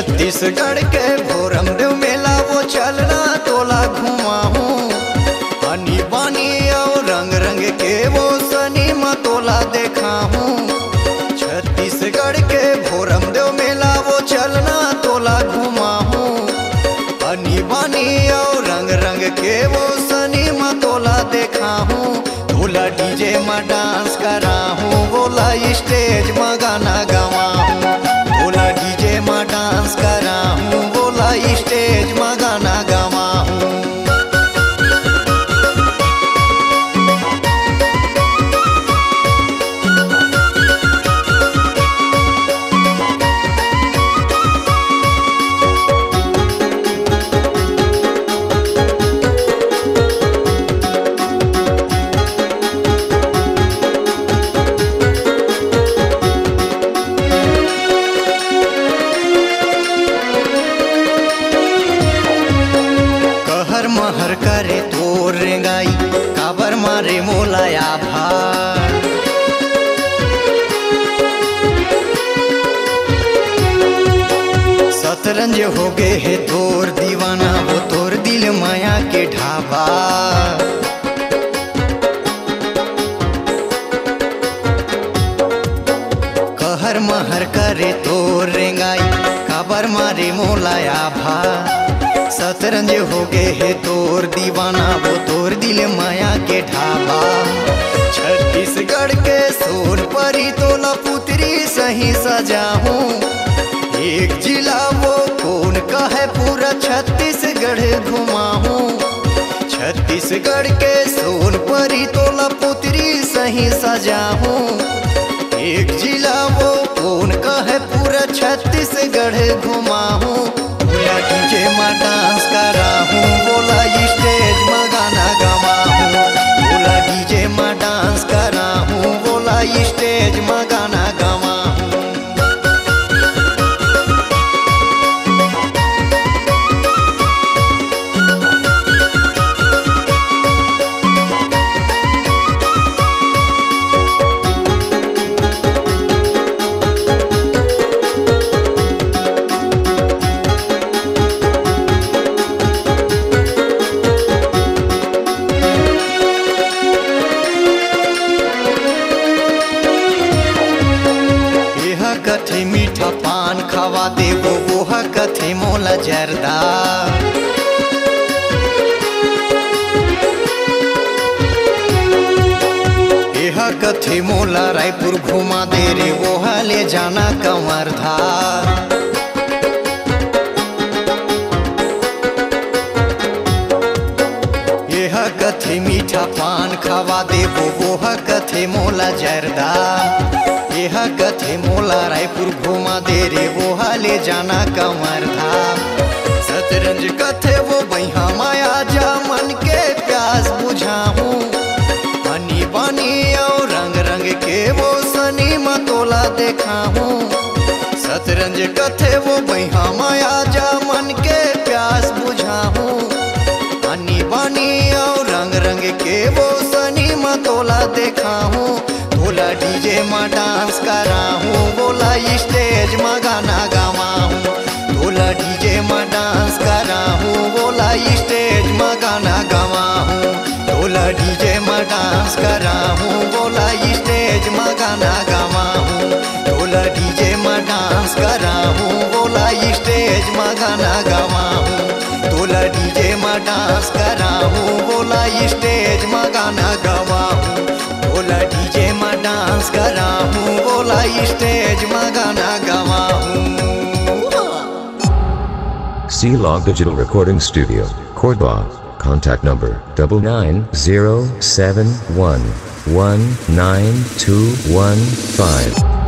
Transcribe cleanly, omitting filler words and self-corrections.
छत्तीसगढ़ के भोरमदेव मेला वो चलना तोला घुमा हूँ। पानी पानी और रंग रंग के वो सनीमा तोला देखा हूँ। छत्तीसगढ़ के भोरमदेव मेला वो चलना तोला घुमा हूँ। पानी पानी और रंग रंग के वो सनीमा तोला देखा हूँ। बोला डीजे में डांस करा हूँ, बोला स्टेज में गाना गावा हूँ। बोला डीजे में डांस करा हूँ, बोला स्टेज में गाना गावा हूँ। महर करे तोर रेंगाई काबर मारे मोलाया भार। शतरंज हो गए है तोर दीवाना, वो तोर दिल माया के ढाबा। कहर महर करे तोर रेंगाई काबर मारे मोलाया भार। शतरंज हो गए है तोर दीवाना, वो तोर दिल माया के ढाबा। छत्तीसगढ़ के सोन परी तोला पुत्री सही सजा हूँ। एक जिला वो कौन का है पूरा छत्तीसगढ़ घुमा हूँ। छत्तीसगढ़ के सोन परी तोला पुत्री सही सजा हूँ। एक जिला वो कौन का है पूरा छत्तीसगढ़ घुमा हूँ। बोला डीजे में डांस करा हूँ, बोला स्टेज में गाना गावा हूँ। बोला डीजे में डांस करा हूँ, बोला स्टेज में गाना गावा हूँ। कथे मीठा पान खावा देवो वोह कथे मोला जरदा। यह कथे मोला रायपुर घुमा दे रे वोह ले जाना कंवरधार। यह कथे मीठा पान खावा देवो वोह कथे मोला जरदा। यह कथे मोला रायपुर घुमा दे रे वो हाले जाना कंवरधार। शतरंज कथे वो बैहा माया जा मन के प्यास बुझा हूँ। पानी पानी और रंग रंग के वो सनी मतोला देखा हूँ। शतरंज कथे वो बैहा माया जा मन के प्यास बुझा हूँ। पानी पानी और रंग रंग के वो सनी मतोला देखा हूँ। बोला डीजे में डांस करा हूँ, बोला स्टेज में गाना गावा हूँ। बोला डीजे में डांस करा हूँ, बोला स्टेज में गाना गावा हूँ। बोला डीजे में डांस करा हूँ, बोला स्टेज में गाना गावा हूँ। बोला डीजे में डांस करा हूँ, बोला स्टेज में गाना गावा हूँ। बोला डीजे में डांस करा हूँ, बोला स्टेज में गाना गावा हूँ। बोला डीजे में डांस करा हूँ, बोला स्टेज में गाना गावा हूँ। C-Log Digital Recording Studio, Cordoba. Contact number 99071192115.